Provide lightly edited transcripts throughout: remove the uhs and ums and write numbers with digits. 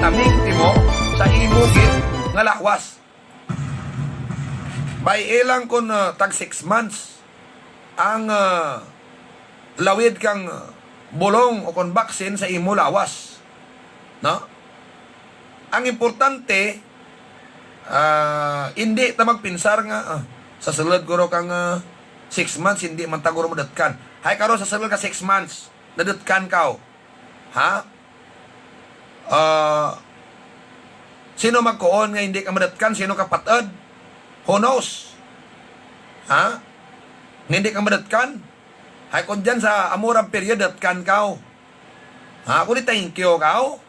aming timo sa imo gid nga lawas. By ilang kun tag 6 months ang lawid kang bulong o kon baksin sa imo lawas. No? Ang importante, hindi ta magpinsar nga, sa sulod guro kang 6 months, hindi man taguro mo datkan. Hay karon sa sulod ka 6 months, nadatkan ka. Ha? Sino magkuon nga hindi ka madatkan? Sino ka patad? Who knows? Ha? Nga hindi ka madatkan? Hay kung dyan sa amurang period, datkan ka. Ha? Kung di thank you ka.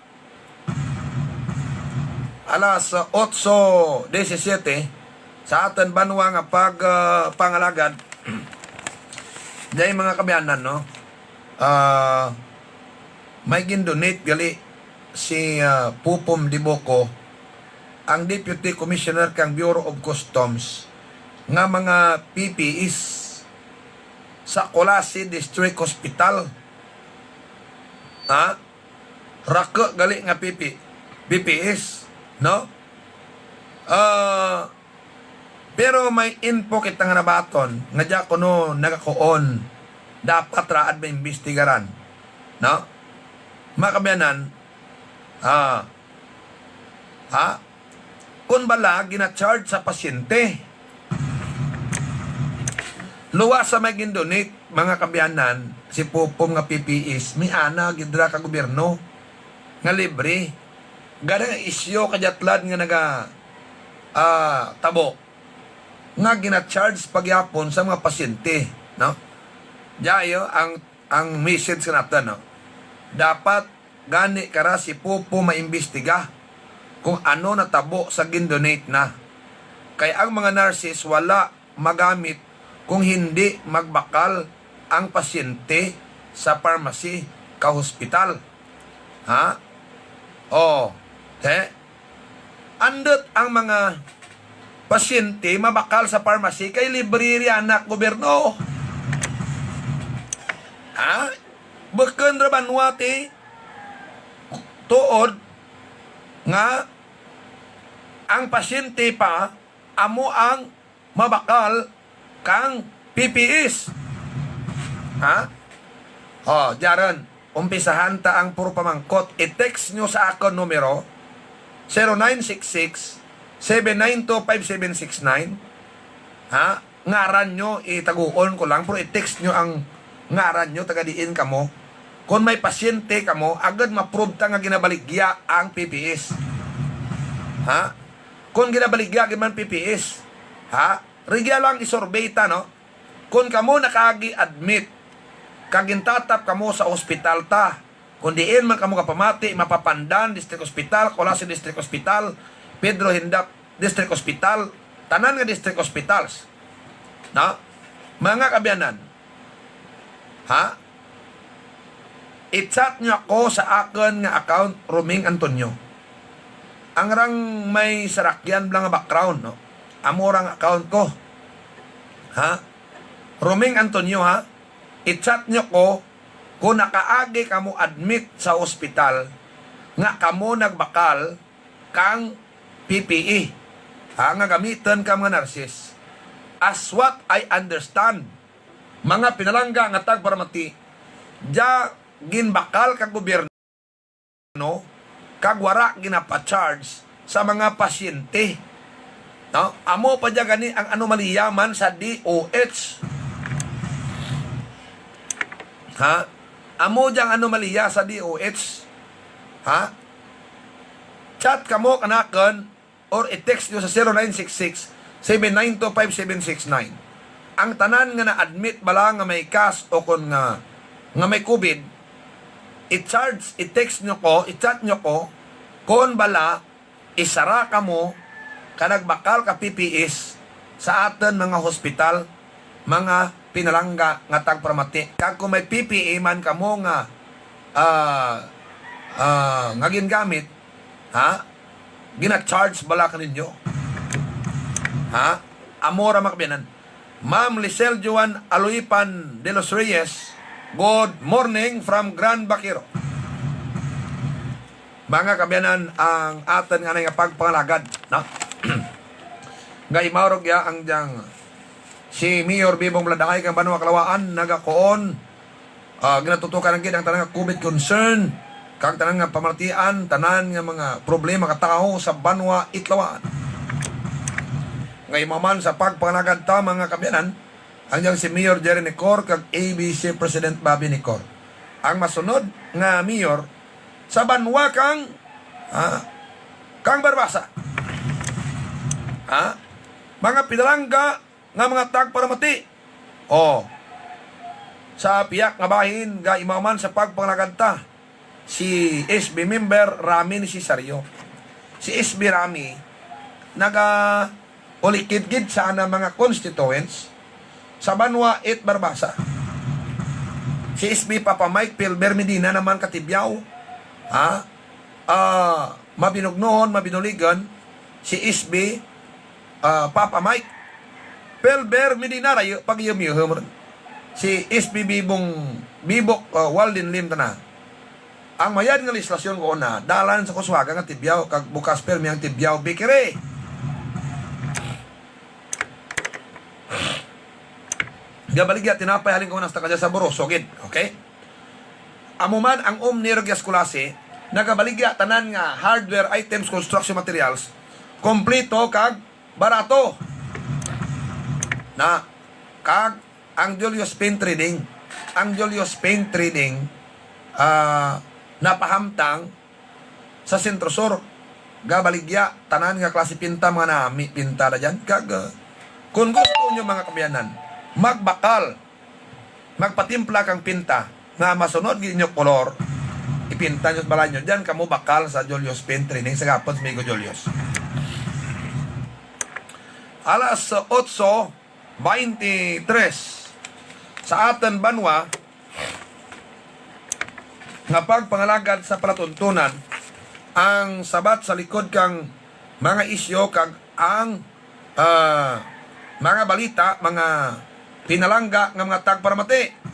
Alas 8:17 sa atin banwa nga pangalagad dahil mga kabayanan, no? May gindonate gali si Pupom Diboco, ang Deputy Commissioner kang Bureau of Customs, nga mga PPEs sa Colasi District Hospital. Ha? Raka gali nga PPEs, no? Pero may info kita nga nabaton nga dya kuno nagakuon dapat raad ba imbestigaran, no? Makabayanan, kung bala gina-charge sa pasyente, luwas sa may gindonate mga kabayanan si Pupom nga PPEs mi ana gidra ka gobyerno nga libre. Gada isyo kajatlad nga naga tabo nga gina-charge pagyapon sa mga pasyente, no? Diayo ang message natin, no? Dapat gani kara si Pupo maimbestiga kung ano natabo sa gindonate na. Kaya ang mga nurses wala magamit kung hindi magbakal ang pasyente sa pharmacy ka hospital. Ha? Andot ang mga pasyente mabakal sa pharmacy kay libre ri anak gobyerno. Ha? Beken ra banwati tuod nga ang pasyente pa amo ang mabakal kang PPEs. Ha? Diaron, umpisahan ta ang puro pamangkot. I-text nyo sa akong numero 0966-792-5769. Ha? Ngaran nyo, itaguon ko lang, pero i-text nyo ang ngaran nyo, tagadiin ka mo. Kung may pasyente ka mo, agad ma-prove ta nga ginabaligya ang PPEs. Ha? Kung ginabaligya man PPEs, ha? Rigya lang isorbay ta, no? Kung kamo nakagi-admit, kagintatap kamo sa ospital ta, kung diin man kamo kapamati, Mapapandan District Hospital, Colasi District Hospital, Pedro Hindap District Hospital, tanan nga district hospitals, no? Mga kabayanan, ha? I-chat nyo ako sa akin nga account, Roming Antonio. Ang rang may sarakyan lang nga background, no? Amorang account ko. Ha? Roming Antonio, ha? I-chat nyo ko kung nakaagi kamo admit sa ospital nga kamo nagbakal kang PPE. Ha? Nga gamitan ka mga nurses. As what I understand, mga pinalangga nga tagparamati, dya ginbakal kag gobyerno, kag wara ginapa-charge sa mga pasyente. No? Amo pa dya gani ang anomalya man sa DOH. Ha? Amo diyang anomalya sa DOH. Ha? Chat kamo kanakan or i-text nyo sa 0966-792-5769. Ang tanan nga na-admit bala nga may CAS o kung nga may COVID, i-text nyo ko, i-chat nyo ko, kung bala, isara ka mo, kanagbakal ka PPEs sa atin mga hospital, mga pinalangga nga tagpramati. Kag kung may PPE man ka mo nga nga gingamit, ha? Gina-charge bala ka ninyo. Ha? Amora makabiyanan. Ma'am Lisel Juan Aloipan de los Reyes, good morning from Grand Baquero. mga kabyanan ang aton nga nga pagpangalagad, no? Nga imaurog ya ang diyang si Mayor Bibong Bladakay kang Banwa Kalawaan nagakoon ginatutukan ang ang tanang COVID concern kang tanang nga pamartian tanan nga mga problema katao sa Banwa Itlawaan. Nga imaman sa pagpangalagad ta mga kabyanan ang diyang si Mayor Jerry Nicor kag ABC President Bobby Nicor. Ang masunod nga mayor sa Banwa kang Barbasa. Mga pinalangga nga mga tagparamati. Sa piyak nga bahin ga imaman sa pagpanglaganta si SB member Rami ni Cesario. Si SB Rami naga ulikid-gid sa mga constituents sa Banwa at Barbasa. Si SB Papa Mike Pilber Medina naman katibyaw. Mabinugnohon, mabinuligan si SB Papa Mike Pilber Medina rayo pagyumyuhum si SB Bibok Walden Lim na ang mayad nga legislasyon ko na dalan sa kuswaga nga tibyaw kag bukas permi ang tibyaw bikire. Gabaligya tinapay halin ko nas takadya sa borosogid, okay? Amuman ang Omnir Gaskulase nagabaligya tanan nga hardware items, construction materials kompleto kag barato na kag ang Julius Paint Trading napahamtang sa Sentro Sur gabaligya tanan nga klase pinta mga nami pinta na dyan kag kung gusto nyo mga kabayanan magbakal magpatimpla kang pinta nga masunod ginyo kolor ipinta nyo sa balay nyo dyan kamo bakal sa Julius Paint Trading sa gapon sa Migo Julius. Alas 8:23 sa aton Banwa nga pagpangalagad sa palatuntunan ang sabat sa likod kang mga isyo kag ang mga balita, mga pinalangga nga mga tagparamati.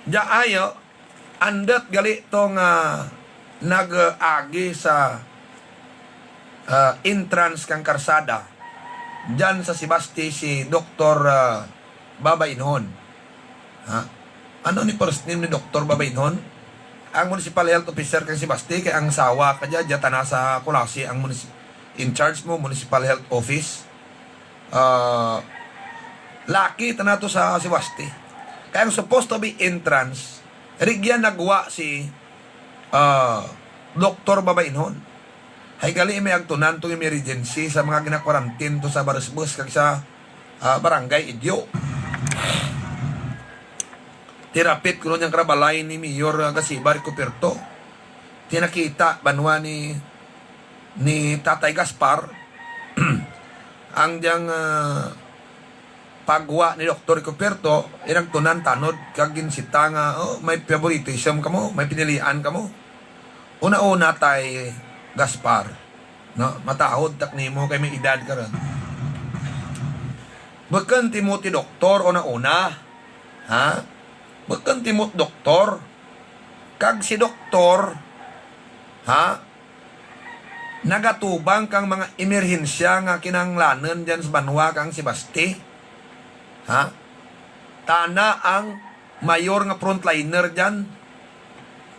Ayo andat gali tong nag-agi sa entrance kang karsada dyan sa Sibasti si Dr. Babainhon. Ano ni first name ni Dr. Babainhon? Ang Municipal Health Officer kang Sibasti kay ang sawa kadya dyan sa Kulasi ang in charge mo Municipal Health Office. Laki tanato sa Sibasti. Kaya ang supposed to be entrance, rigyan nagwa si Dr. Babainhon. Hay gali may agtunan tong emergency sa mga ginakwarantin to sa Barisbus kag sa barangay Idyo. Tirapit kuno niyang karabalay ni Mayor Gasibar Cuperto. Tinakita Banwa ni Tatay Gaspar ang diyang pagwa ni Dr. Cuperto irang tunan tanod kag ginsita nga may favoritism kamo, may pinilian kamo. Una-una tay Gaspar, no? Matahod tak nimo kay may edad ka ron. Bakan Timothy doktor una-una, Bakan Timothy doktor kag si doktor nagatubang kang mga emerhensya nga kinanglanon diyan sa Banwa kang Sibasti. Tana ang mayor nga frontliner dyan.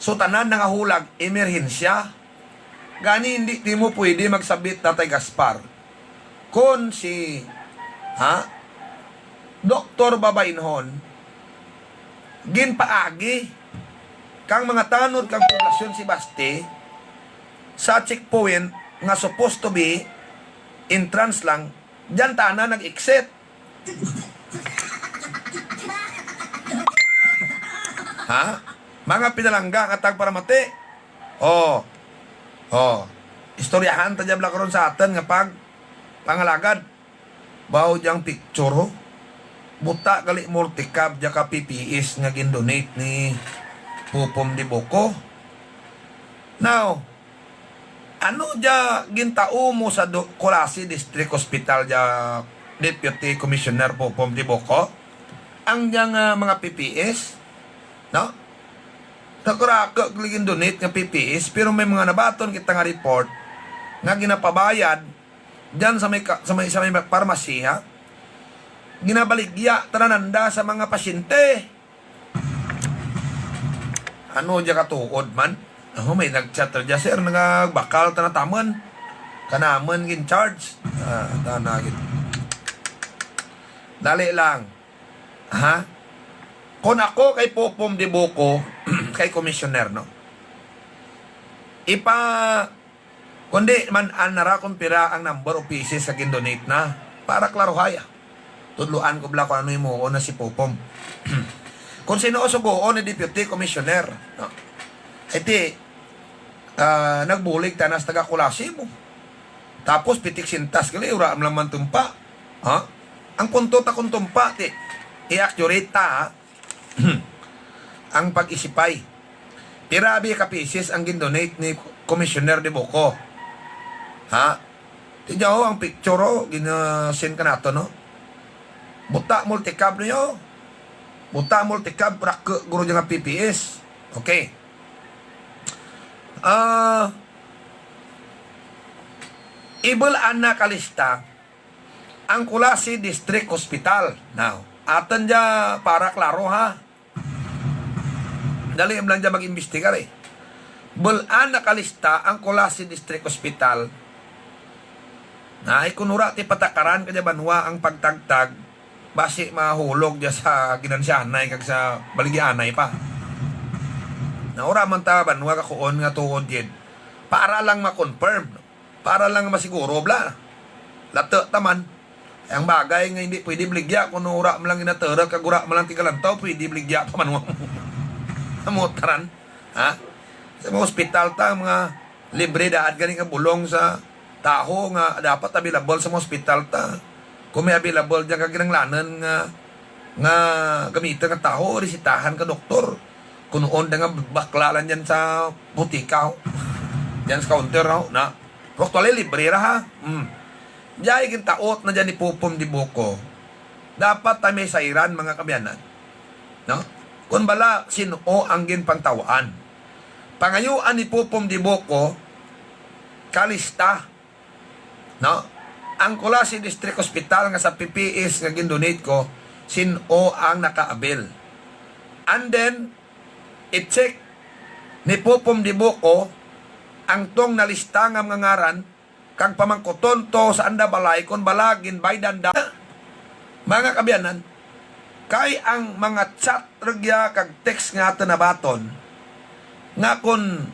So tanan nangahulag emerhensya. Gani hindi di mo pwede magsabit Tatay Gaspar. Kung si Dr. Babainhon ginpaagi kang mga tanod kang poblasyon si Basti sa checkpoint nga supposed to be entrance lang dyan tana nag-exit. Mga pinalangga nga tagparamati. Istoryahan ta jabla karon sa atin nga pangalagad. Bawo diyang picture buta gali multicab jaka PPS nga gindonate ni Pupom di Boko. Now, ano dya gintao mo sa Kulasi District Hospital dya Deputy Commissioner Pupom di Boko? Ang diyang mga PPS, no? Nakuraka ligin donate nga PPS pero may mga nabaton kita nga report nga ginapabayad diyan sa may parmasiya ginabaligya tananda sa mga pasyente. Ano diya katuod man? May nag-chat dya sir nagbakal tanataman kanaman gin charge. Tanagin. Dali lang. Ha? Kung ako kay Popom de Boco, kay commissioner, no? Kundi man anara kung pira ang number of pieces sa gindonate na para klaruhaya. Tudluan ko bla kung ano yung muo na si Popom. Kung sino o subuo ni Deputy Commissioner, no? Iti, nagbulig tanas taga-kulasi mo. Tapos pitik sintas kali, ura am laman tumpa. Ha? Ang punto ta kung tumpa, i-accurate ta, ha? Ang pag-isipay. Pirabi kapisis ang gindonate ni Commissioner de Boco. Ha? Tinya ho, ang picture ho, ginasin ka nato, no? Buta multicab niyo. Buta multicab, prak guro dyan nga PPS. Okay. Ibal na kalista ang Kulasi District Hospital. Now, atan dya para klaro, ha? Dali lang dyan mag-imbestigar, eh. Bulan nakalista ang Kulasi District Hospital na ikunura ti patakaran kanya banwa ang pagtagtag basi mahulog dya sa ginansyanay kag sa baligyanay pa. Naura man ta banwa kakuon nga tuod yun para lang ma-confirm, para lang masiguro bla. Lato taman ang bagay nga hindi pwede bligya kung ura mo lang inatera kag ura mo lang tigalantaw pwede bligya pa man mo. Amutaran, ha? Sa mga hospital ta, mga libre daad ganing nga bulong sa taho nga dapat available sa mga hospital ta. Kung may available diyan kag ginanglanan nga gamitan nga taho, resitahan ka doktor. Kung noon nga baklalan diyan sa butika, diyan sa counter na. Doktor libre ra ha. Diay gintaot na diyan ni Popom de Boco. Dapat ta may sairan mga kabyanan. No? Kung bala, sino ang ginpangtawaan. Pangayuan ni Popom de Boco, kalista, no? Ang Kulasi District Hospital nga sa PPS nga gindonate ko, sino ang nakaabil. And then, i-check ni Popom de Boco, ang tong nalista nga mga ngaran, kang pamangkuton to sa anda balay, kung balagin by danda, mga kabyanan, kay ang mga chat regya kag text nga tanabaton nga kun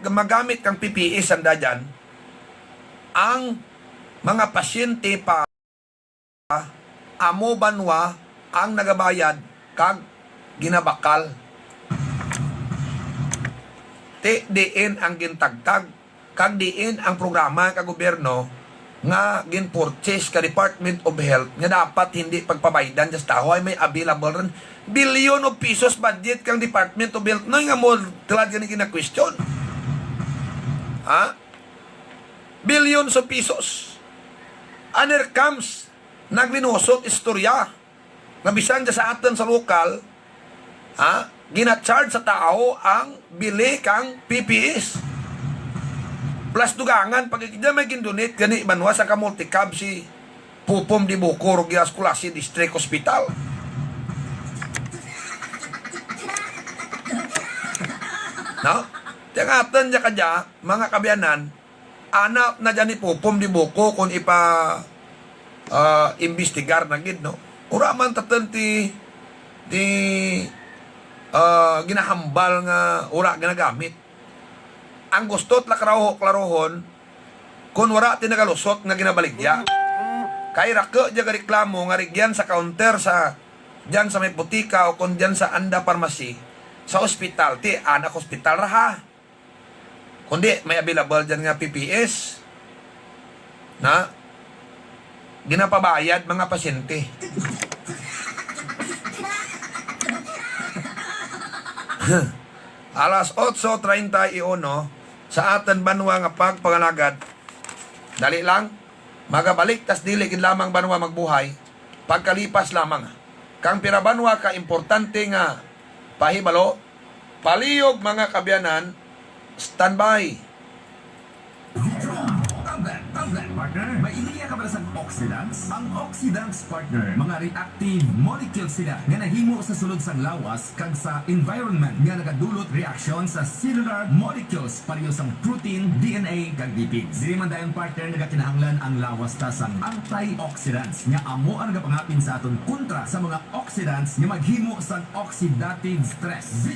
magamit kang PPS anda dyan ang mga pasyente pa amo banwa ang nagabayad kag ginabakal diin ang gintagtag kag diin ang programa kag gobyerno nga gin-purchase ka Department of Health nga dapat hindi pagpabaydan just taho ay may available rin billion of pesos budget kang Department of Health no nga mo tilad gani kina-question billions of pesos aner comes naglinusot istorya nga bisan sa atin sa lokal gina-charge sa tao ang bili kang PPS plus dugangan pag ikida may gindonate gani banwa sa kamulticab si Popom de Boco Rugias Kulasi District Hospital. No? Tiyangatan niya kadya mga kabyanan anak na dyan ni Popom de Boco kung imbestigar na gid no. Uraman tatan ti ginahambal nga ura ginagamit. Ang gustot la klarohon kung wala tinagalusot nga ginabaligya kay rake dya reklamo nga rigyan sa counter sa dyan sa may butika o kung dyan sa anda pharmacy sa ospital ti anak hospital raha kundi may available dyan nga PPS na ginapabayad mga pasyente. Alas 8:31 sa atin banwa nga pagpangalagad. Dali lang, magabalik tas dili gid lamang banwa magbuhay pagkalipas lamang. Kang pinabanwa ka importante nga pahibalo, paliyog mga kabyanan, standby. Tablet, partner. May iliya ka ba sa oxidants? Ang oxidants, partner, mga reactive molecules sila nga nahimo sa sulod sang lawas kag sa environment nga nagadulot reaksyon sa cellular molecules pareho sang protein, DNA kag lipids. Dili man dayon, partner, nagakinahanglan ang lawas ta sang antioxidants nga amo ang nagapangapin sa aton kontra sa mga oxidants nga maghimo sa oxidative stress.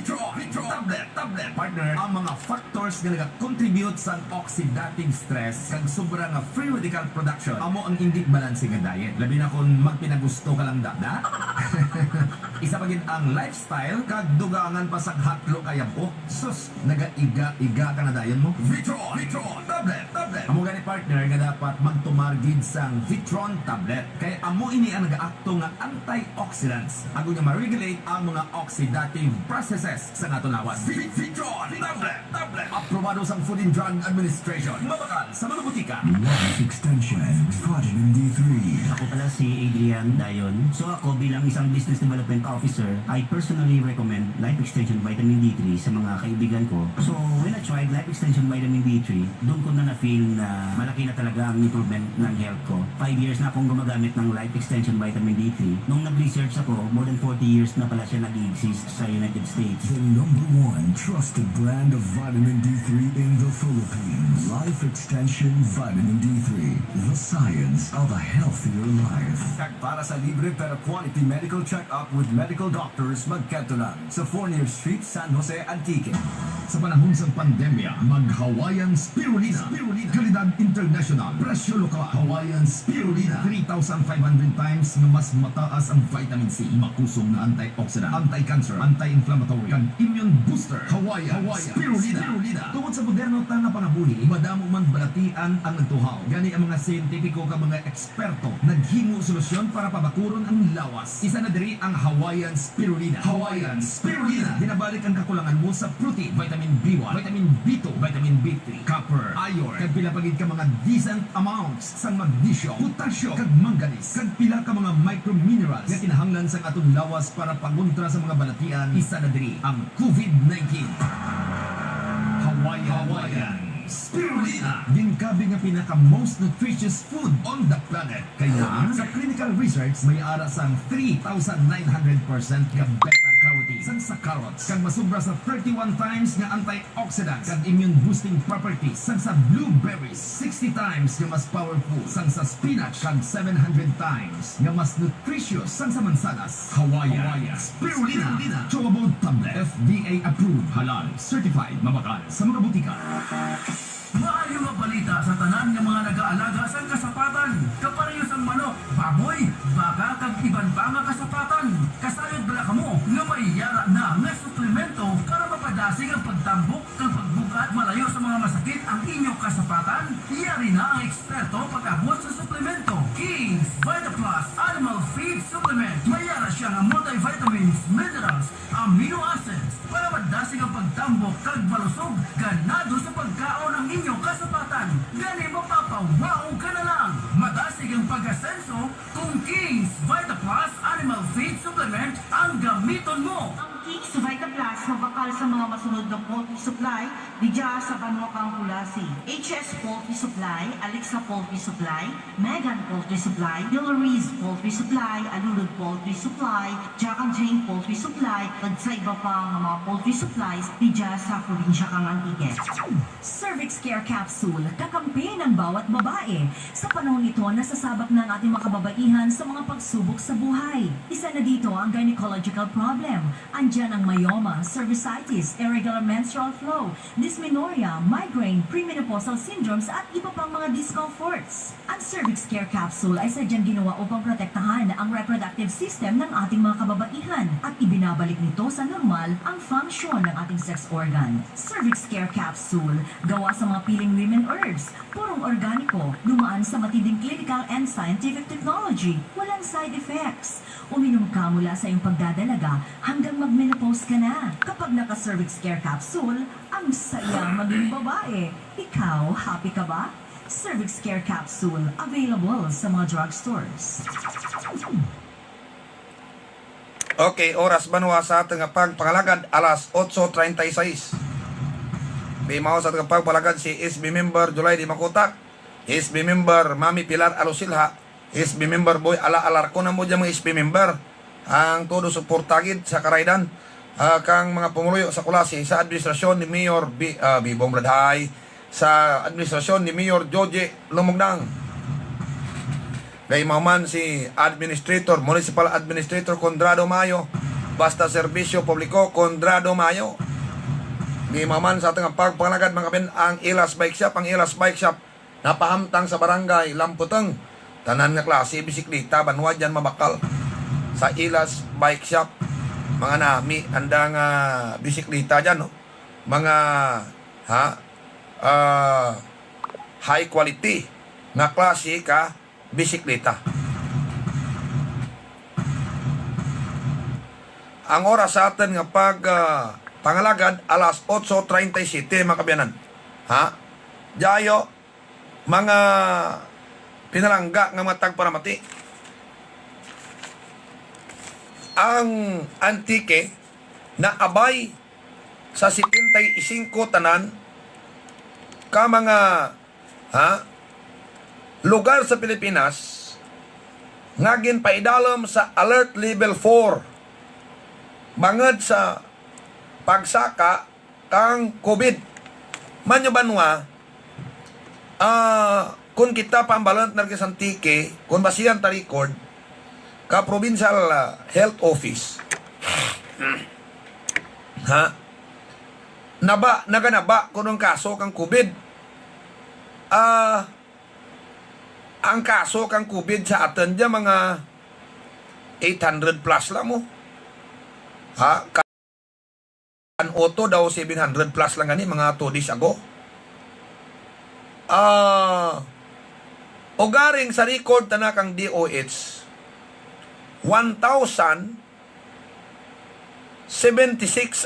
Tablet, partner, ang mga factors nga nagakontribute sa oxidative stress kag sobra nga free radical production amo ang hindi balance nga diet. Labi na kung magpinagusto ka lang dada. Isa pa gid ang lifestyle kag dugangan pa sa hatlo kaya po. Sus, nagaiga-iga ka na dayon mo. Vitron, tablet. Amo gani, partner, nga dapat magtumargid sang Vitron tablet. Kay amo ini ang nagaakto nga antioxidants. Ago nga ma-regulate ang mga oxidative processes sa aton lawas. Vitron tablet. Aprobado sang Food and Drug Administration. Mabakal sa mga butika. Life Extension Vitamin D3. Ako pala si Adrian Dayon. So ako bilang isang business development officer, I personally recommend Life Extension Vitamin D3 sa mga kaibigan ko. So when I tried Life Extension Vitamin D3, doon ko na na-feel na malaki na talaga ang improvement ng health ko. 5 years na akong gumagamit ng Life Extension Vitamin D3. Nung nag-research ako, more than 40 years na pala siya nag-exist sa United States. The #1 trusted brand of vitamin D3 in the Philippines. Life Extension Vitamin D3. The science of a healthier life. Kag para sa libre pero quality medical check-up with medical doctors, magkanto lang sa Fournier Street, San Jose, Antique. Sa panahon sa pandemya, mag-Hawaiian Spirulina. Kalidad international, presyo lokal. Hawaiian Spirulina. 3,500 times na mas mataas ang vitamin C. Makusog na antioxidant, anti-cancer, anti-inflammatory, kag immune booster. Hawaiian Spirulina. Tungod sa moderno ta nga pangabuhi, madamo man balatian ang nagtuhaw. Gani ang mga siyentipiko ka mga eksperto naghimo solusyon para pabakuron ang lawas. Isa na diri ang Hawaiian Spirulina. Dinabalik ang kakulangan mo sa protein, vitamin B1, vitamin B2, vitamin B3, copper, iron, kag pila pagid ka mga decent amounts sang magnesium, potassium, kag manganese, kag pila ka mga microminerals nga kinahanglan sa aton lawas para pangontra sa mga balatian. Isa na diri ang COVID-19. Hawaiian Spirulina. Ginkabi nga pinaka-most nutritious food on the planet. Kaya sa clinical research, may ara sang 3,900% ka beta-carotene sang sa carrots. Kag masubra sa 31 times nga antioxidants kag immune boosting properties sang sa blueberries. 60 times nga mas powerful sang sa spinach kag 700 times nga mas nutritious sang sa mansanas. Hawaiian Spirulina. Chewable tablet. FDA approved. Halal. Certified. Mabakal sa mga butika. Maayo nga balita sa tanan nga mga nag-aalaga sa kasapatan. Kapareho sang manok, baboy, baka kag iban pa nga kasapatan. Kasayod bala kamo nga may yara na nga suplemento para mapadasig ang pagtambok kag pagbugat malayo sa mga masakit ang inyong kasapatan. Yari na ang eksperto pag-abot sa suplemento. King's VitaPlus Animal Feed Supplement. Mayara siya nga multivitamins, minerals, amino acids para madasig ang pagtambok kag malusog ganado sa pagkaon ng inyong kasapatan. Gani mapapawao ka na lang. Madasig ang pag-asenso kung King's VitaPlus Animal Feed Supplement ang gamiton mo. Ang King's VitaPlus mabakal sa mga masunod na poultry supply diya sa Banwakang Kulasi. HS Poultry Supply, Alexa Poultry Supply, Megan Poultry Supply, Hillary's Poultry Supply, Alulod Poultry Supply, Jack and Jane Poultry Supply, at sa iba pa ng mga poultry supplies diya sa probinsya kang Antique. Cervix Care Capsule, kakampi ng bawat babae. Sa panahon ito, nasasabak na ang ating mga kababaihan sa mga pagsubok sa buhay. Isa na dito ang gynecological problem. Andyan ang myoma, cervicitis, irregular menstrual flow, dysmenorrhea, migraine, premenopausal syndromes at iba pang mga discomforts. Ang Cervix Care Capsule ay sadyang ginawa upang protektahan ang reproductive system ng ating mga kababaihan at ibinabalik nito sa normal ang function ng ating sex organ. Cervix Care Capsule, gawa sa mga piling women herbs, purong organiko, dumaan sa matinding clinical and scientific technology, walang side effects. Uminom ka mula sa iyong pagdadalaga hanggang mag-menopause ka na. Kapag naka-Cervix Care Capsule, ang saya maging babae. Ikaw, happy ka ba? Cervix Care Capsule, available sa mga drugstores. Okay, oras banwa sa ating pagpangalagad, alas 8:36. Bimaw sa ating pagpalagad si SB member Julay Di Makutak, SB member Mami Pilar Alusilha, SB member Boy Alar ko na mo dyan mga SB member. Ang todo suportagid sa karaydan, kang mga pumuluyo sa Kulasi, sa administrasyon ni Mayor Bibong Bradhay, sa administrasyon ni Mayor Joje Lumugdang. Kay man si Municipal Administrator Condrado Mayo, basta serbisyo publiko Condrado Mayo. Di man sa ating pagpangalagad mga kapin, ang Ilas Bike Shop, napahamtang sa barangay Lamputeng. Tanan nga klase bisikleta banwa dyan mabakal sa Ilas Bike Shop. Mga nami andang bisikleta dyan, no? Mga high quality na klase ka bisikleta. Ang oras sa atin nga pangalagad, alas 8:37 mga kabyanan. Jayo, mga pinalangga nga matag para mati. Ang antike na abay sa 75 tanan ka mga lugar sa Pilipinas nga ginpaidalam sa alert level 4 bangod sa pagsaka kang COVID. Manyo banwa, kung kita pambalant na kisantike, kung basihan ta record, ka provincial health office, naganaba kung ang kaso kang COVID. Ang kaso kang COVID sa atin dyan, mga 800 plus lang mo. Kan auto daw 700 plus lang gani mga 2 days ago. O garing sa record na kang DOH, 1,076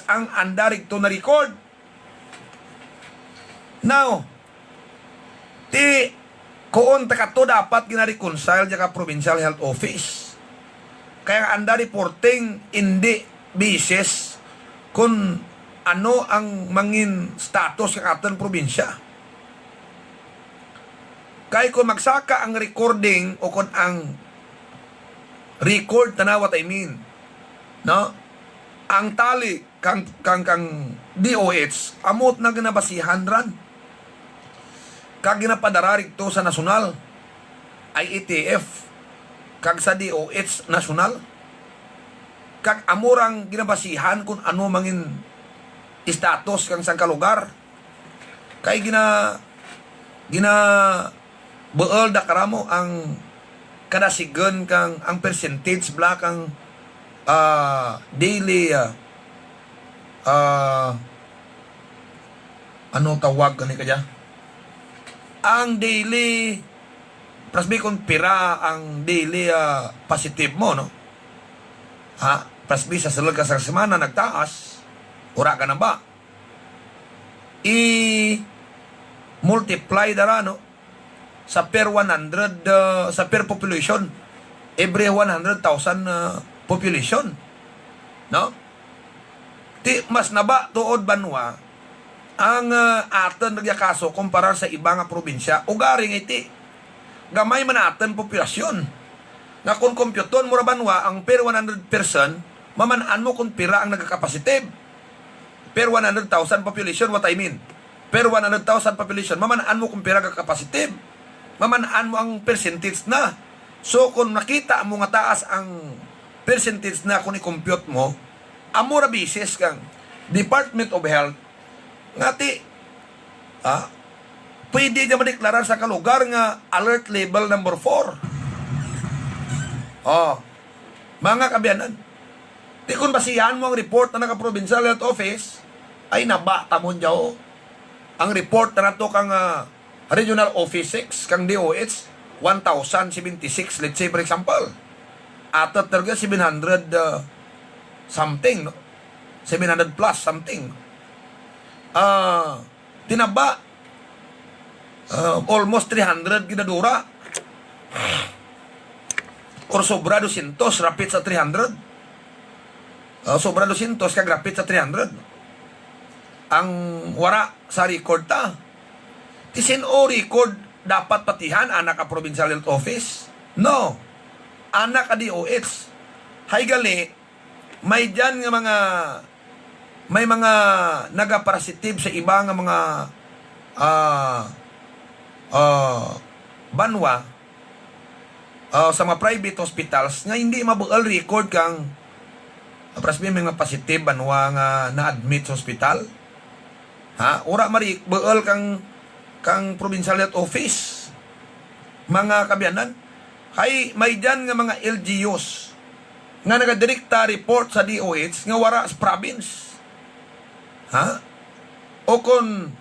ang andarig to na record. Now, koon takato dapat gina-reconcile ka provincial health office. Kaya anda reporting hindi bises kung ano ang mangin status ng ating probinsya. Kaya kung magsaka ang recording o kung ang record na what I mean, no? Ang tali kang DOH amot na ginabasihan ran. Kag ginapadararig to sa nasyonal IETF kag sa DOH nasyonal. Kag amurang ginabasihan kung ano mangin status kang sang kalugar. Kay gina beol da karamo ang kadasigen kang ang percentage bla kang daily ano tawag kani kaya ang daily prasbi kung pira ang daily positive mo, no? Prasbi sa sulod ka sa semana nagtaas, ura ka na ba? I-multiply dara, no? Sa per 100, sa per population, every 100,000 population, no? Mas naba tuod banwa ang aton nagyakaso kumpara sa ibang probinsya o garing iti gamay man aton populasyon nga kung kompyuton mo banwa ang per 100 person mamanaan mo kung pira ang nagkakapasitive per 100,000 population. What I mean, per 100,000 population mamanaan mo kung pira kagkapasitive, mamanaan mo ang percentage na. So kung nakita mo nga taas ang percentage na kung i-compute mo, amura bisis kang Department of Health ngati pwede niya madeklarar sa kalugar nga alert level number 4. Mga kabyanan, di kung basihan mo ang report na naka-provincial health office ay nabata mo dyaw ang report na nato kang regional office 6 kang DOH 1,076, let's say for example, atot talaga 700 something, no? 700 plus something. Tinaba almost 300 ginadura or sobra 200 rapid sa 300. sobra 200 kagrapit sa 300. Ang wara sa record ta. Tisin o record dapat patihan anak ka provincial health office? No. Anak ka DOH. Hay gali, may dyan nga may mga nagaparasitive sa iba nga mga banwa sa mga private hospitals nga hindi mabual record kang may mga positive banwa nga na-admit sa hospital. Ura bual kang provincial health office. Mga kabiyanan, may dyan nga mga LGUs nga nagadirekta report sa DOH nga wara sa province. O kung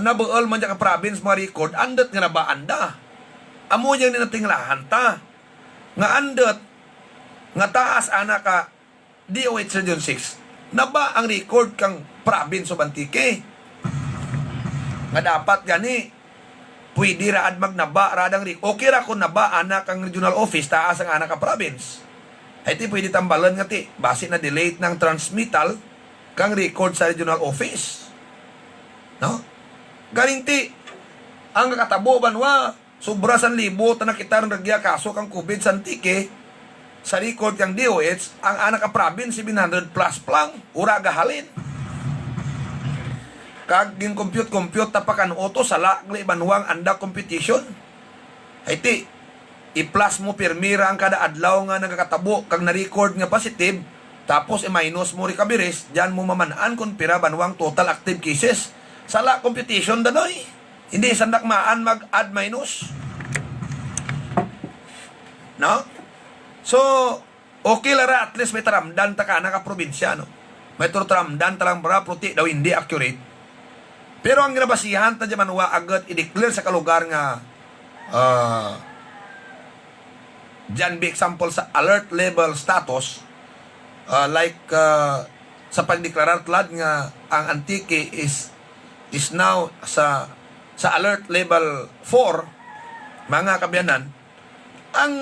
nabuol man dyan ka province mga record, andot nga na ba anda? Amo yung ninatinglahan ta. Nga andot, nga taas anak ka DOH Region 6, na ba ang record kang province o Bantike? Nga dapat gani, pwede raad magnaba, radang record. Okay ra kung naba anak ang regional office, taas ang anak ka province. Ay ti pwede tambalan nga ti, base na delay ng transmittal kang record sa regional office. No? Galing ti, ang kakatabo banwa, sobra 1,000 na nakita ng nagya kaso kang COVID sa Antique, sa record kang DOH, ang anak ka province 700 plus lang, ura gahalin. Kag gin compute tapakan oto sa lagli banwang anda competition. Ay ti, i-plus mo pirmira ang kada adlaw nga nagakatabo kag na-record nga positive, tapos i-minus mo recoveries, diyan mo mamanaan kung pira banwang total active cases. Sala competition danoy. Hindi sandak maan mag-add minus. No? So, okay lara at least may taramdan ta ka naka-probinsya, no? May taramdan talang bara puti daw hindi accurate. Pero ang ginabasihan ta dyan manwa agad i-declare sa kalugar nga dyan be example sa alert level status, sa pagdeklarar tlad nga ang Antique is now sa alert level 4, mga kabiyanan, ang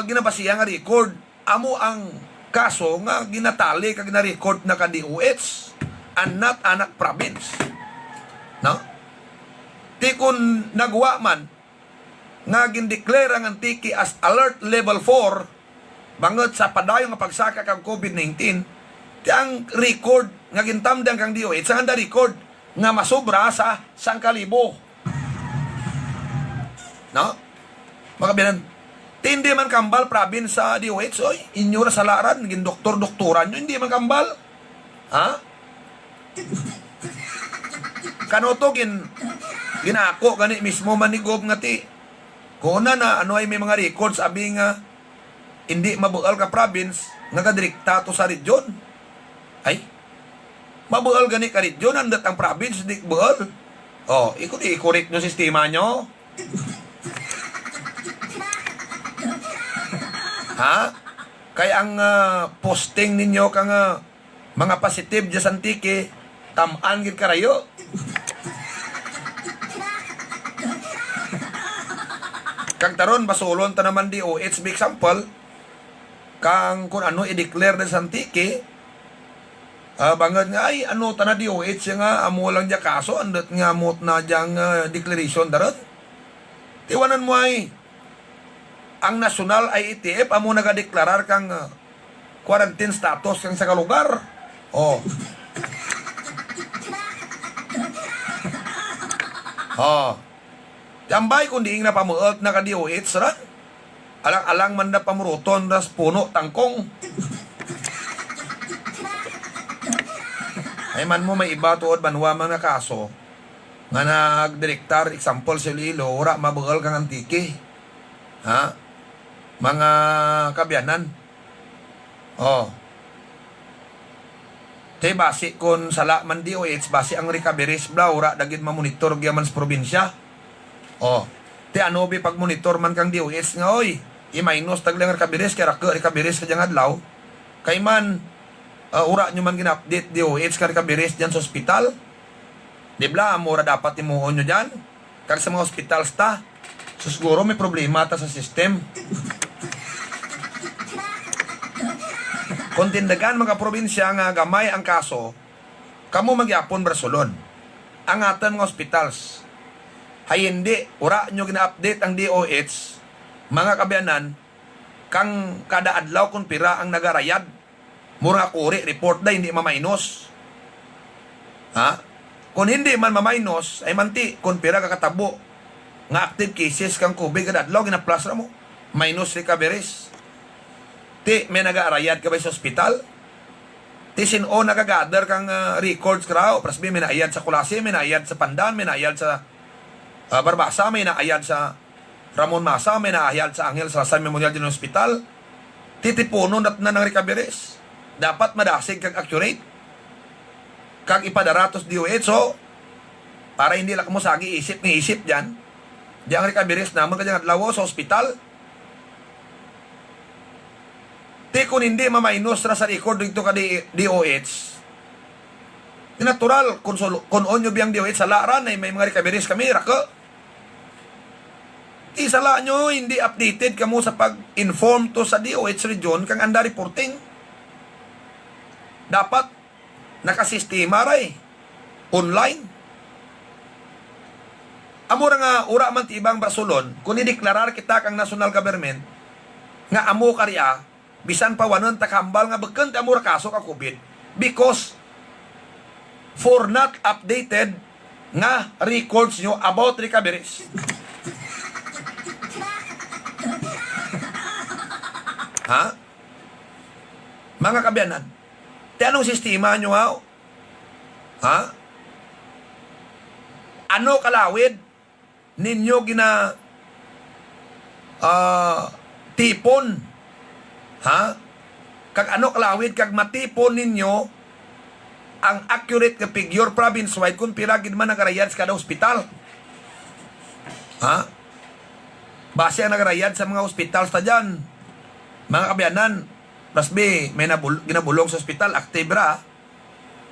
ginabasihan nga record, amo ang kaso nga ginatali kag na-record na ka DOH and not anak province. No? Ti kun nagwa man nga gindeclare ang Antique as alert level 4 bangot sa padayon nga pagsaka kang COVID-19, ti ang record nga gintamdang kang DOH sa handa record nga masobra sa 1,000. No? Mga binan, hindi man kambal province sa DOH, oy, inyo ra sa laran, gin doktor-doktoran nyo, hindi man kambal. Kanoto ginako gani mismo manigob nga ti. Kuna na ano ay may mga records abi nga hindi mabual ka province nga kadrikta to sa region. Ay, mabual gani ka region andat ang province di bual. I-correct nyo sistema nyo. Kaya ang posting ninyo kang mga positive dyan sa Antique, tamaan gid karayo. Kang taron basulon ta naman DOH by example kang kung ano i-declare na sa Antique, bangad nga ay ano ta na DOH nga amo lang dya kaso andot nga mot na dyang declaration daron. Tiwanan mo ay ang national IETF amo nagadeklarar kang quarantine status kang sa kalugar. Tambay kung diing na pamuot na ka DOH ran. Alang-alang man na pamuruton das puno tangkong. Ay man mo may iba tuod banwa mga kaso nga nagdirektar example sa Lilo ora mabugal kang Antique. Mga kabyanan. Te base kon sala man DOH base ang recoveries ura dagit mamonitor gyaman sa probinsya. Te ano bi pag monitor man kang DOH nga oy, i-minus taglang recoveries kaya recoveries ka dyang adlaw. Kay man ura nyo man gina-update DOH ka recoveries dyan sa hospital. Di bla amura dapat imuon nyo dyan. Kag sa mga hospitals ta. So siguro may problema ta sa system. Kung tindagan mga probinsya nga gamay ang kaso, kamo magyapon Barcelon. Ang aton nga hospitals. Hay hindi, ura nyo gina-update ang DOH, mga kabiyanan, kang kada adlaw kung pira ang nagarayad. Mura kuri, report na, hindi mamainos. Ha? Kung hindi man mamainos, ay manti, kung pira kakatabo, nga active cases kang COVID kada adlaw, ginaplas na mo. Minus recoveries. Ti, may nag-aarayad ka ba sa ospital? Ti, sino nagagather kang records kraw? Prasbi, may naayad sa Kulasi, may naayad sa Pandan, may naayad sa Barbasa, may naayad sa Ramon Masa, may naayad sa Angel Salazar Memorial General Hospital. Titipuno na ng recoveries. Dapat madasig kag accurate. Kag ipadaratos DOH, so, para hindi lang mo sagi isip ni isip dyan. Diyan recoveries naman kanyang adlaw sa ospital. Di kung hindi mamainos na sa record dito ka DOH, natural, kung onyo biyang DOH sa laran ay may mga recoveries kami, raka. Isala nyo, hindi updated kamo sa pag-inform to sa DOH region kang anda reporting. Dapat, nakasistema ray, online. Amura nga, ura man tibang Barcelon, kung i-deklarar kita kang national government, nga amo karya, bisan pa wanon takambal nga bagkant amura kaso ka COVID because for not updated nga records nyo about recoveries. Ha? Mga kabiyanan, ti anong sistema nyo nga? Ha? Ano kalawid ninyo gina tipon? Ha? Kag ano kalawid kag matipon ninyo ang accurate nga figure province-wide kung pila gid man nagarayad sa kada ospital. Ha? Base ang nagarayad sa mga ospital sa dyan. Mga kabiyanan, Rasbi, may ginabulong sa ospital, active ra,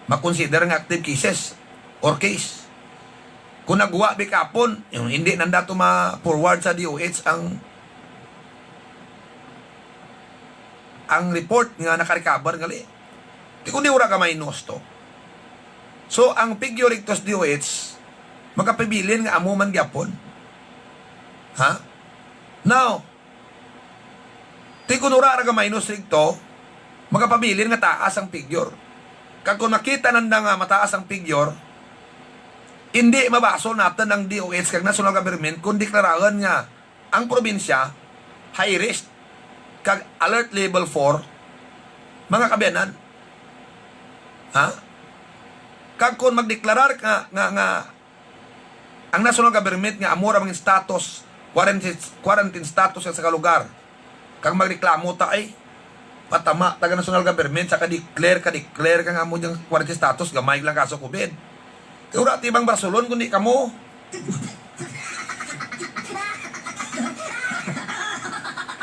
makonsider nga active cases or case. Kung nagwa bikapon, yung hindi nanda to ma-forward sa DOH ang report nga nakarecover ngali. Di kung di ura ka mainos to. So, ang figure ito sa DOH, magkapibilin nga amo man gyapon. Ha? Now, di kung ura ka mainos ito, magkapabilin nga taas ang figure. Kag kung makita nanda nga mataas ang figure, hindi mabasol natin ng DOH kag national government kung deklarahan nga ang probinsya high risk kag alert level 4, mga kabiyanan. Ha? Kag kung magdeklarar nga ang national government nga amura mga status, quarantine status sa kalugar, kag magreklamo ta ay patama taga national government sa ka-declare ka nga mo yung quarantine status, gamay lang kaso COVID. Ura tibang Barcelon kundi kamo.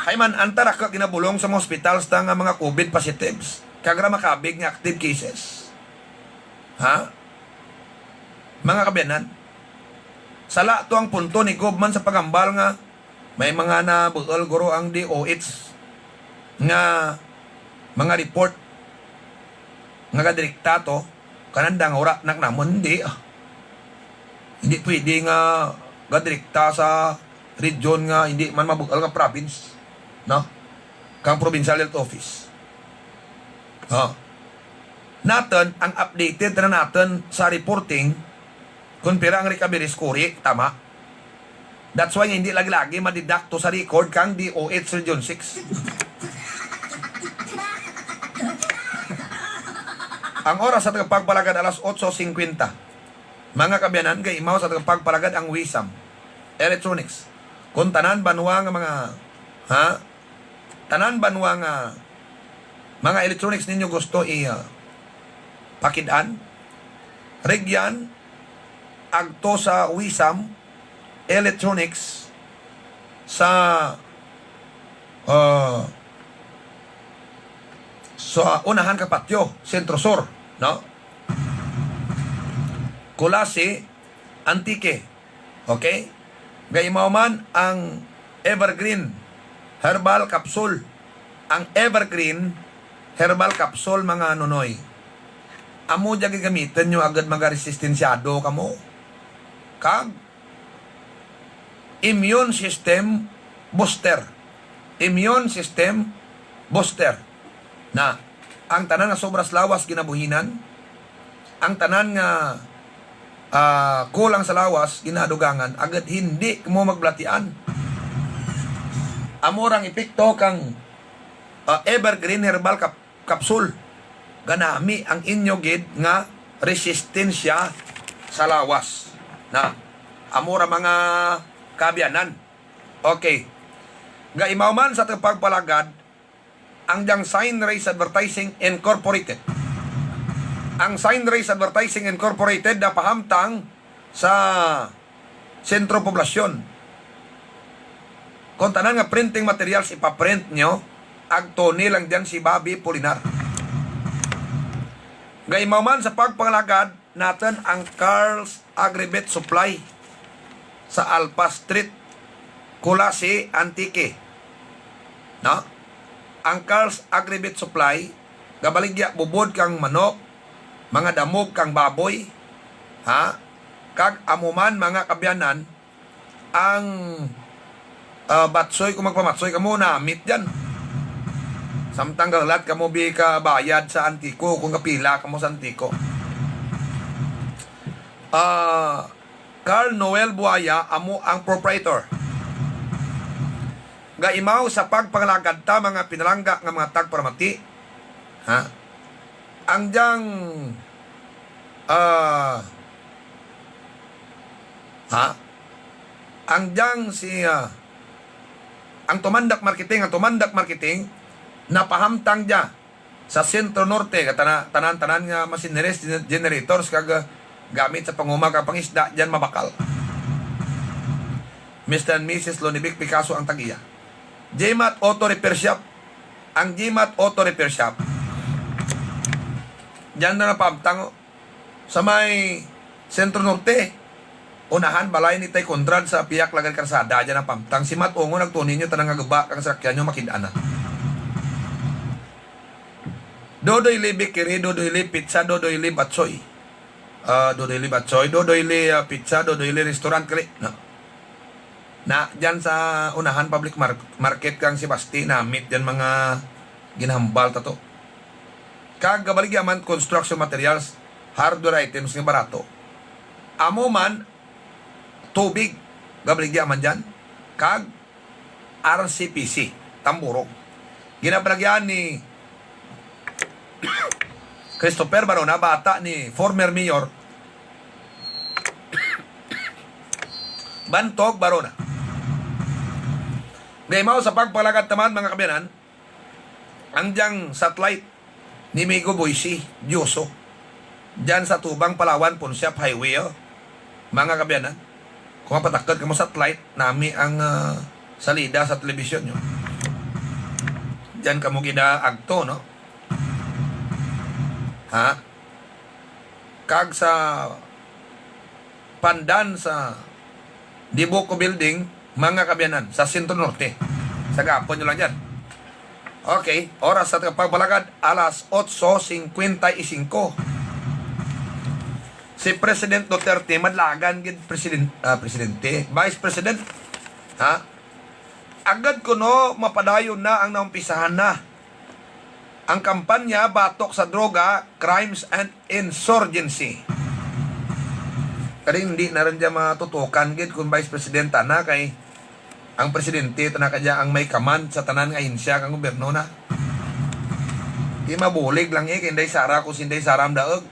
Ay man, antara ka ginabulong sa mga hospitals nga mga COVID positives. Kagra makabig nga active cases. Ha? Mga kabiyanan, sala to ang punto ni Gobman sa pagambal nga may mga nabuol guro ang DOH nga mga report nga kadirekta to kanandang ura naknamon hindi. Hindi pwede nga kadirekta sa region nga hindi man mabuol nga province. No? Kang provincial health office. Natin, ang updated na natin sa reporting, kung pira ang recovery score, tama. That's why hindi lagi-lagi madidakto sa record kang DOH Region 6. Ang oras sa tagapagpalagad alas 8:50. Mga kabiyanan, kay imaw sa tagapagpalagad ang WISAM Electronics. Kung tanan banwa nga mga tanan banwa nga mga electronics ninyo gusto pakidaan, regyan agto sa WISAM Electronics sa unahan ka patio, Sentro Sur, no? Kulasi, Antique. Okay? Gaymaw man ang Evergreen Herbal Capsule. Ang Evergreen herbal capsule mga nunoy. Amo dyan gagamitin nyo agad mag-resistensyado kamo. Kag immune system booster. Immune system booster. Na ang tanan nga sobras lawas ginabuhinan, ang tanan nga kulang sa lawas ginadugangan, agad hindi mo maglatian. Amorang epekto kang evergreen herbal capsule. Ganami ang inyo gid nga resistensya sa lawas. Na amora mga kabiyanan. Okay. Gaimaw man sa pagpalagad ang diyang Sign Race Advertising Incorporated. Ang Sign Race Advertising Incorporated na pahamtang sa sentro poblasyon. Kung tanan nga printing materials ipaprint nyo, agto nilang dyan si Bobby Polinar. Gaimaw man sa pagpalagad natin ang Carl's Agribet Supply sa Alpa Street, Kulasi, Antique. No? Ang Carl's Agribet Supply, gabaligya bubod kang manok, mga damog kang baboy, ha? Kag amuman mga kabyanan, ang batsoy, kung magpamatsoy ka muna, meat dyan. Samtang galat ka mo bi ka bayad sa Antico, kung kapila ka mo sa Antico. Carl Noel Buaya, amo ang proprietor. Gaimaw sa pagpangalagad ta mga pinalangga nga mga tagparamati, ha? Ang diyang ang diyang si ang tumandak marketing napahamtang dia sa Sentro Norte tanan-tanan nga machineries generators kag gamit sa pangumag ang pangisda diyan mabakal. Mr. and Mrs. Lonibik Picasso ang tagiya. JMAT Auto Repair Shop. Ang JMAT Auto Repair Shop, diyan na napamtang sa may Sentro Norte. Unahan balay ni Tay Kondrad sa Piyak Lagan Karsada, diyan na pamtang. Si Mat Ongo nagtunin nyo tanang agaba kang sakyan nyo makidana. Dodoy li bikiri, dodoy li pizza, dodoy li batsoy. Dodoy li batsoy, dodoy li pizza, dodoy li restaurant kali. No. Na diyan sa unahan public market kang si Basti na meet diyan mga ginahambal tato. Kag gabaligyaman construction materials, hardware items nga barato. Amo man tubig gabaligyaman diyan kag RCPC Tamburog. Ginabalagyan ni Christopher Barona, bata ni former mayor Bantog Barona. Gaymaw sa pagpalagad taman mga kabyanan, ang diyang satellite ni Migo Boise, Diyoso, dyan sa Tubang, Palawan, Ponsiap Highway, mga kabyanan. Kung mapatakad ka mo satellite, nami ang salida sa telebisyon nyo. Dyan ka mo ginaagto, no? Ha? Kag sa pandan sa Dibuco Building, mga kabyanan, sa Sentro Norte. Sa gapon nyo lang dyan. Okay, oras sa pagbalagad, alas 8:55. Si President Duterte, madlagan gid presidente, Vice President, ha? Agad ko no, mapadayon na ang naumpisahan na ang kampanya batok sa droga, crimes and insurgency. Kaya hindi na rin dyan matutukan gid kung Vice Presidenta na kay ang presidente na kadya ang may kaman sa tanan nga hinsya kang gobyerno na. Di mabulig lang kay Inday Sara kung Inday Sara ang daog.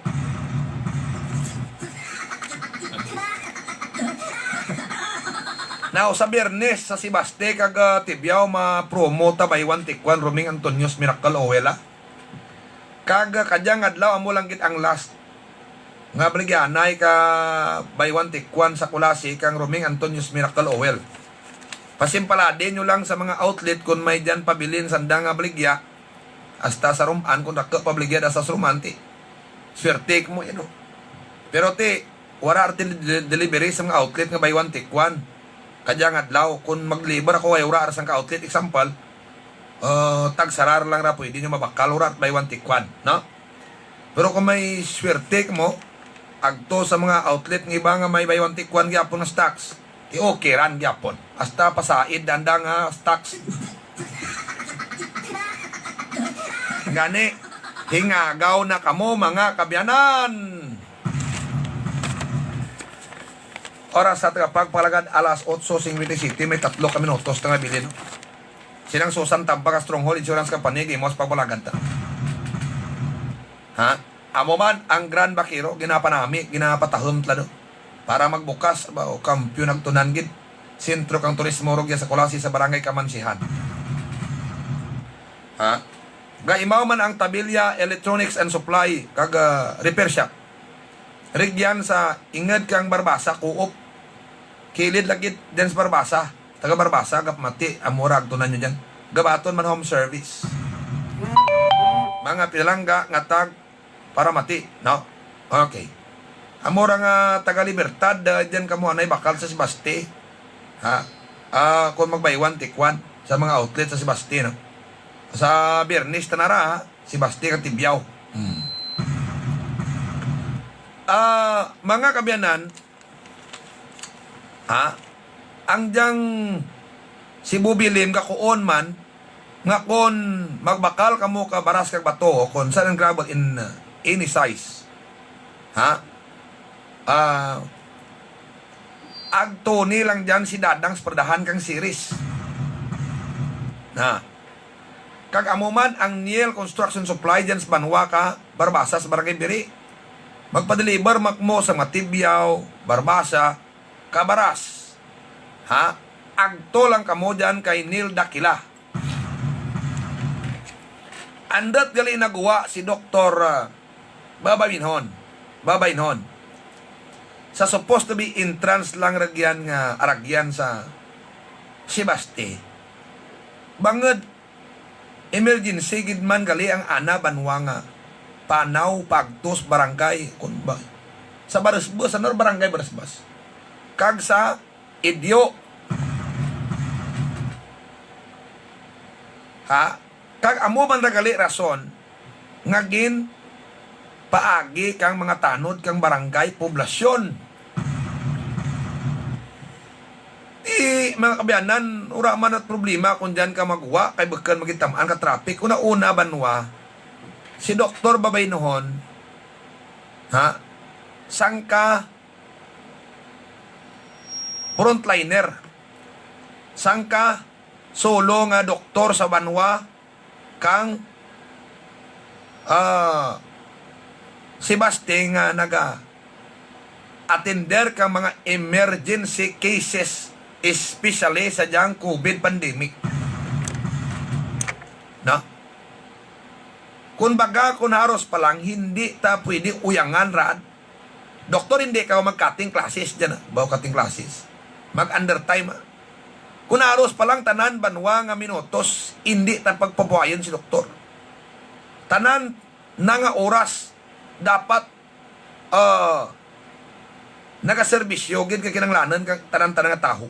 Now, sa Biyernes sa Sibaste kag Tibiao ma-promote by one tikwan Roming Antonios Miracle Oil. Kag kadyang adlaw amo lang gid ang last nga baligyanay ka by one tikwan sa Kulasi kang Roming Antonios Miracle Oil. Pasimpaladin nyo lang sa mga outlet kung may dyan pabilin sanda nga baligya hasta sa ruman kung naka pabaligya da sa rumanti. Swerte mo yun. Pero wala arti delivery sa mga outlet nga by one tikwan. Kadyang adlaw, kung mag-liber ako ay wala sang ka-outlet, example, tagsarar lang ra pwede nyo mabakal urat by one tikwan, no? Pero kung may swerte mo, agto sa mga outlet ng iba nga may buy one take one gyapon nga stocks, di okay ran gyapon. Hasta pasaid danda nga stocks. Gani, hingagaw na kamo mga kabyanan. Oras sa tagapagpalagad alas 8:57 may 3 ka minutos na nga bilin. Silang Susan Tampag Stronghold Insurance Company gimos pagpalagad ta. Ha? Amo man ang Grand Bakiro ginapanami, ginapatahom tlado para magbukas ba o kampyo nagtunan gid sentro kang turismo rogya sa Kulasi sa barangay Kamansihan. Ha? Gaimaw man ang Tabilya Electronics and Supply kag repair shop. Rigyan sa inged kang Barbasa Coop. Kilid lagit den sa Barbasa. Taga Barbasa gapmati amura agtunan nyo dyan. Gabaton man home service. Mga pilangga nga tag para mati, no? Okay. Amura nga taga Libertad dyan kamo anay bakal sa Sebaste. Ha? Kung magbaywan tikwan sa mga outlet sa Sebaste, no? Sa Biyernes tanara, ha? Sebaste kag Tibyaw. Mga kabyanan, ang diyang Cebu Bilim kakuon man nga kon magbakal kamo ka baras kag bato kon saan ang gravel in any size, agto ni lang dyan si dadang sperdahan kang series na kag amo man ang Niel Construction Supply dyan sa Banwa ka Barbasa sa Barangay Biri magpa-deliver makmo sa Matibyaw, Barbasa, Kabaras. Agto lang kamo dyan kay Neil Dakila. Andat gali nagawa si Dr. Babaynhon. Sa supposed to be entrance lang ragyan nga aragyan sa Sebaste. Bangod emergency gid man gali ang ana Banwa nga Panaw, Pagtos, Barangay, kunba. Sa Barisbas, sa Barangay Barisbas. Kag sa Idyo. Kag amo man ragali rason, ngagin paagi kang mga tanod kang barangay, poblasyon. Mga kabyanan, ura man at problema kung dyan ka magwa, kay bagkan magitamaan ka traffic. Una-una, Banwa, si Dr. Babaynhon, sangka frontliner, sangka solo nga doktor sa Banwa, kang Sebaste nga naga-attender kang mga emergency cases, especially sa diyang COVID pandemic. No? Kung baga, kung haros pa lang, hindi ta pwede uyangan rad. Doktor, hindi ka mag-cutting classes dyan. Bawa cutting classes. Mag-undertime. Kung haros pa lang, tanan, Banwa nga minutos, hindi ta pagpapuayon si doktor. Tanan na nga oras, dapat nagaservisyo, gid ka kinanglanan, tanan-tanan nga taho.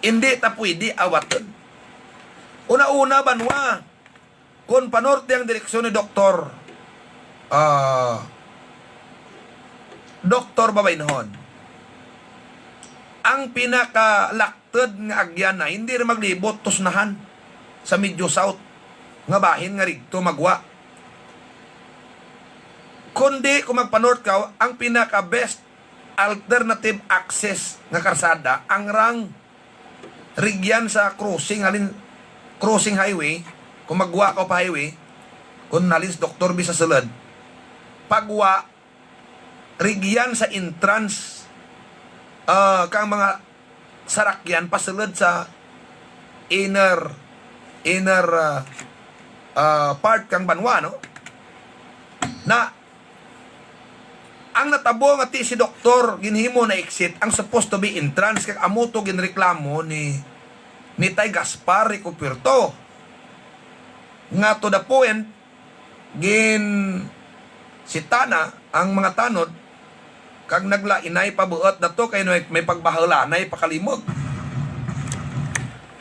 Hindi ta pwede awatan. Una-una, Banwa, kung panorte ang direksyon ni Dr. Babaynhon, ang pinaka-lakted nga agyan na hindi rin maglibot tusnahan sa Medyo South nga bahin nga rigto magwa. Kundi kung magpanorte ka, ang pinaka-best alternative access nga karsada ang rang rigyan sa crossing highway. Kung magwa ka pa highway, kung nalis doktor bisa sulod, pagwa, rigyan sa entrance, kang mga sarakyan, pasulod sa inner part kang Banwa, no? Na, ang natabo nga ti si doktor, ginhimo na exit, ang supposed to be entrance, kag amuto ginreklamo ni Tay Gaspar Recupirto. Nga to the point, sitana ang mga tanod, kag naglainay pabuot na to, kay may pagbahalanay pakalimog.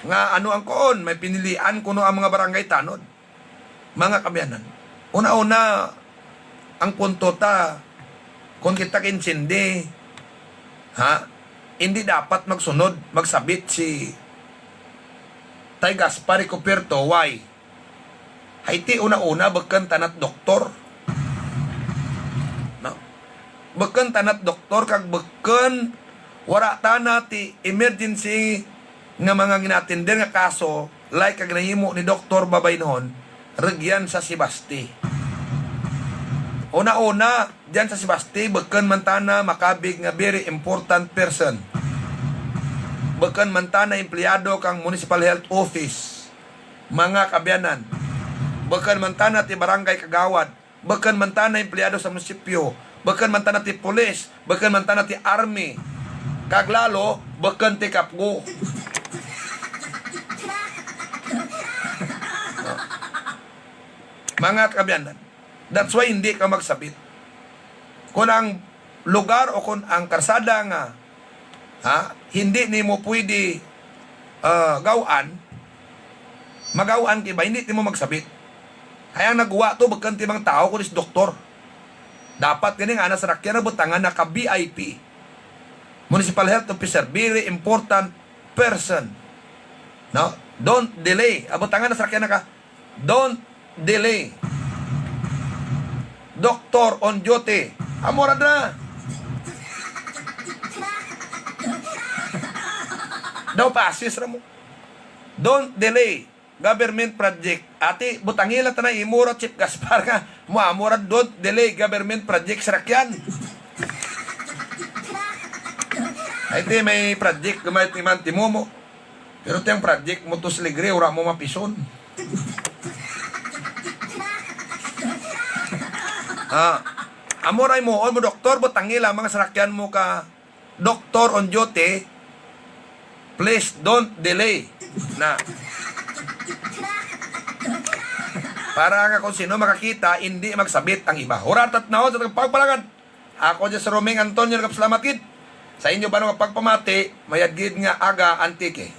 nga ano ang koon, may pinilian kuno ang mga barangay tanod. Mga kabyanan. Una-una, ang punto ta, kung kita kinsindi, hindi dapat magsunod, magsabit si Tay Gaspar Ricoperto. Why? Haiti una-una, bagkan tanat doktor. No? Bagkan tanat doktor, kag bagkan wara tana ti emergency nga mga ginatinder nga kaso, like kag nahimo ni Dr. Babay noon, regyan sa Sibasti. Una-una, diyan sa Sibasti, bagkan mantana makabig nga very important person. Bagkan mantana empleyado kang Municipal Health Office. Mga kabyanan. Bagkan mantana ti barangay kagawad. Bagkan mantana empleyado sa munisipyo. Bagkan mantana ti pulis. Bagkan mantana ti army. Kaglalo, bagkan ti kapgo. Mga kabyanan. That's why hindi ka magsabit. Kung ang lugar o kung ang karsada nga hindi ni mo pwede gawaan, magawaan kiba, hindi ni mo magsabit. Kaya nagwa to, bagkan ti mga tao kunis doktor. Dapat ganing ana sa rakyan na butangan naka-BIP. Municipal Health Officer, very important person. No? Don't delay. Abutangan na sa rakyan naka, don't delay. Doctor on duty. Amorad na. Daw pasis ra mo. Don't delay. Government project. Ati, butangila tanay imura Chief Gaspar ka. Muamurad, don't delay government project sa rakyan. Iti, may project gamay timan timumo. Pero tiyang project mo to sligre, ura mo mapison. Amoray mo, mo doktor, butangila mga sarakyan mo ka doktor on duty. Please don't delay na para nga kung sino makakita, hindi magsabit ang iba. Huratat na ho sa pagpalagan. Ako dyan sa Romeng Antonio, nagapasalamat gid. Sa inyo ba nung pagpamati, mayad gid nga aga antike.